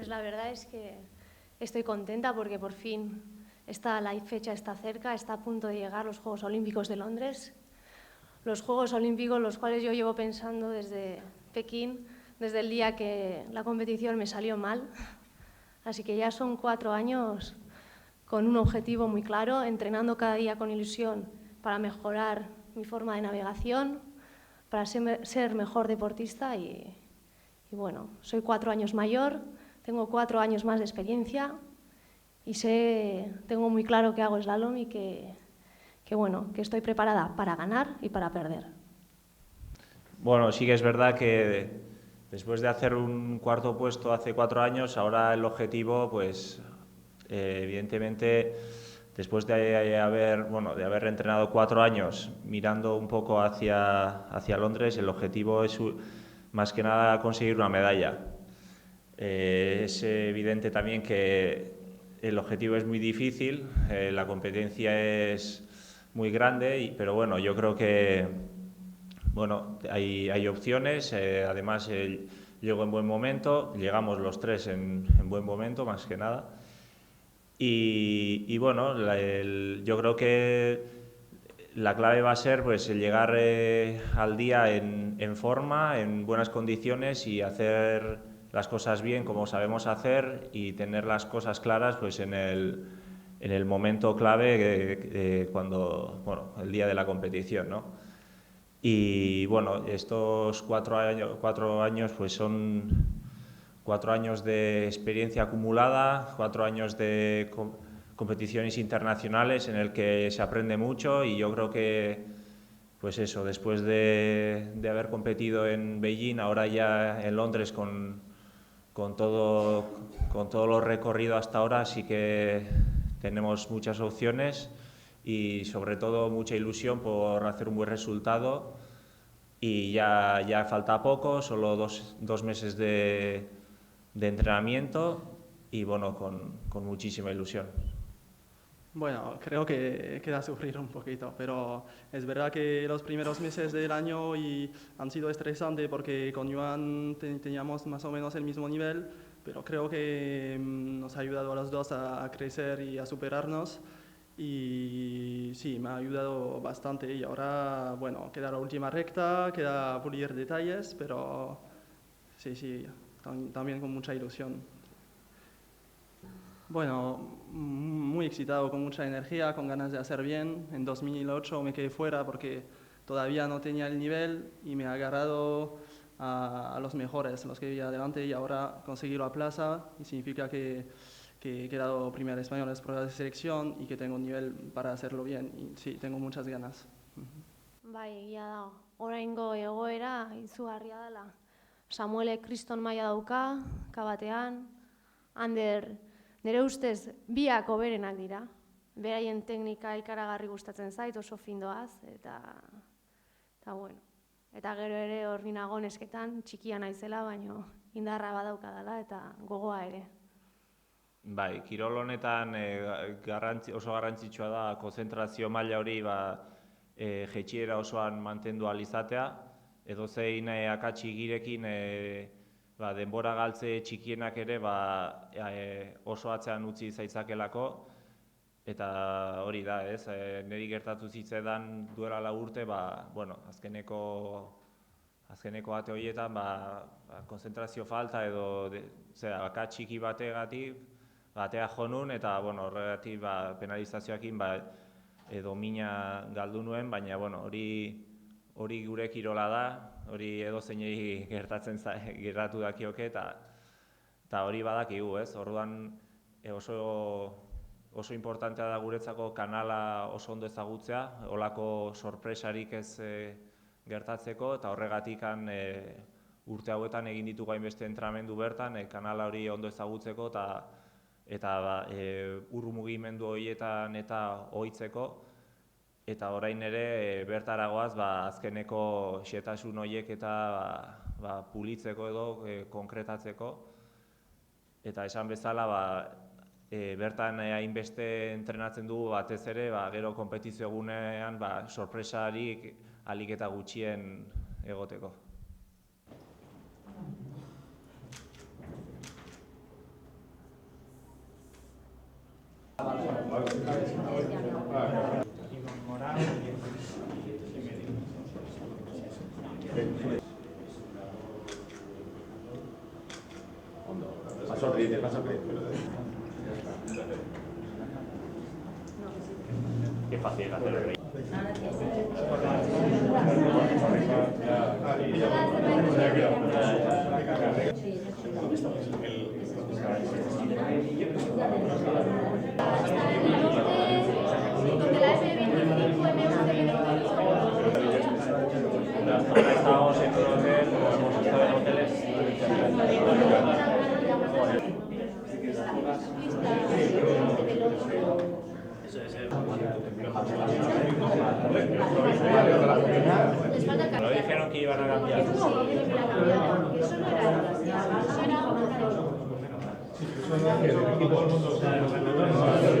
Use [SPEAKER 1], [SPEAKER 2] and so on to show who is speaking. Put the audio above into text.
[SPEAKER 1] Pues la verdad es que estoy contenta porque por fin la fecha está cerca, está a punto de llegar los Juegos Olímpicos de Londres. Los Juegos Olímpicos, los cuales yo llevo pensando desde Pekín, desde el día que la competición me salió mal. Así que ya son 4 años con un objetivo muy claro, entrenando cada día con ilusión para mejorar mi forma de navegación, para ser mejor deportista y bueno, soy 4 años mayor, tengo 4 años más de experiencia y tengo muy claro que hago slalom y que estoy preparada para ganar y para perder.
[SPEAKER 2] Bueno, sí que es verdad que después de hacer un cuarto puesto hace 4 años, ahora el objetivo, pues evidentemente, después de haber entrenado 4 años mirando un poco hacia Londres, el objetivo es más que nada conseguir una medalla. Es evidente también que el objetivo es muy difícil, la competencia es muy grande, pero bueno, yo creo que hay opciones, además llego en buen momento, llegamos los tres en buen momento más que nada. Y bueno, yo creo que la clave va a ser pues el llegar al día en forma, en buenas condiciones y hacer las cosas bien como sabemos hacer y tener las cosas claras pues en el momento clave cuando el día de la competición, ¿no? Y bueno, estos 4 años pues son 4 años de experiencia acumulada, 4 años de competiciones internacionales en el que se aprende mucho y yo creo que pues eso, después de haber competido en Beijing, ahora ya en Londres con todo lo recorrido hasta ahora sí que tenemos muchas opciones y sobre todo mucha ilusión por hacer un buen resultado y ya falta poco, solo dos meses de entrenamiento y bueno, con muchísima ilusión.
[SPEAKER 3] Bueno, creo que queda sufrir un poquito, pero es verdad que los primeros meses del año han sido estresantes porque con Joan teníamos más o menos el mismo nivel, pero creo que nos ha ayudado a los dos a crecer y a superarnos y sí, me ha ayudado bastante y ahora, bueno, queda la última recta, queda pulir detalles, pero sí, también con mucha ilusión. Bueno, muy excitado, con mucha energía, con ganas de hacer bien. En 2008 me quedé fuera porque todavía no tenía el nivel y me he agarrado a los mejores, los que había adelante, y ahora conseguí la plaza y significa que he quedado primer español en las pruebas de selección y que tengo un nivel para hacerlo bien. Y sí, tengo muchas ganas.
[SPEAKER 1] Bai, egia da, oraingo egoera izugarria dela. Samuelek kriston maila dauka, kabatean, Ander, nire ustez biak hoberenak dira. Beraien teknika ikaragarri gustatzen zait, oso findoaz, eta bueno. Eta gero ere hor ni nago nesketan, txikia naizela, baino indarra badaukadala eta gogoa ere.
[SPEAKER 2] Bai, kirol honetan oso garrantzitsua da konzentrazio maila hori jaitsiera osoan mantendu ahal izatea, edozein akats girekin denbora galtze txikienak ere oso atzean utzi zaitzakelako, eta hori da, ez, niri gertatu zitzaidan duela 4 urte, azkeneko ate horietan konzentrazio falta edo akats txiki bategatik batea jo nun eta horregatik penalizazioekin domina galdu nuen, baina hori gure kirola da, hori edozeinei gertatu dakioke eta hori badakigu, ez? Orduan oso importantea da guretzako kanala oso ondo ezagutzea, holako sorpresarik ez gertatzeko eta horregatik urte hauetan egin ditugu hainbeste entrenamendu bertan, kanala hori ondo ezagutzeko eta ur mugimendu horietan eta ohitzeko, eta orain ere bertaragoaz azkeneko xehetasun horiek eta pulitzeko edo konkretatzeko, eta esan bezala bertan hainbeste entrenatzen dugu batez ere gero konpetizio egunean sorpresarik ahalik eta gutxien egoteko. Qué fácil hacer el rey. Ahora estamos en un hotel, hemos estado en hoteles. Pero dijeron que iban a cambiar.
[SPEAKER 1] Eso no era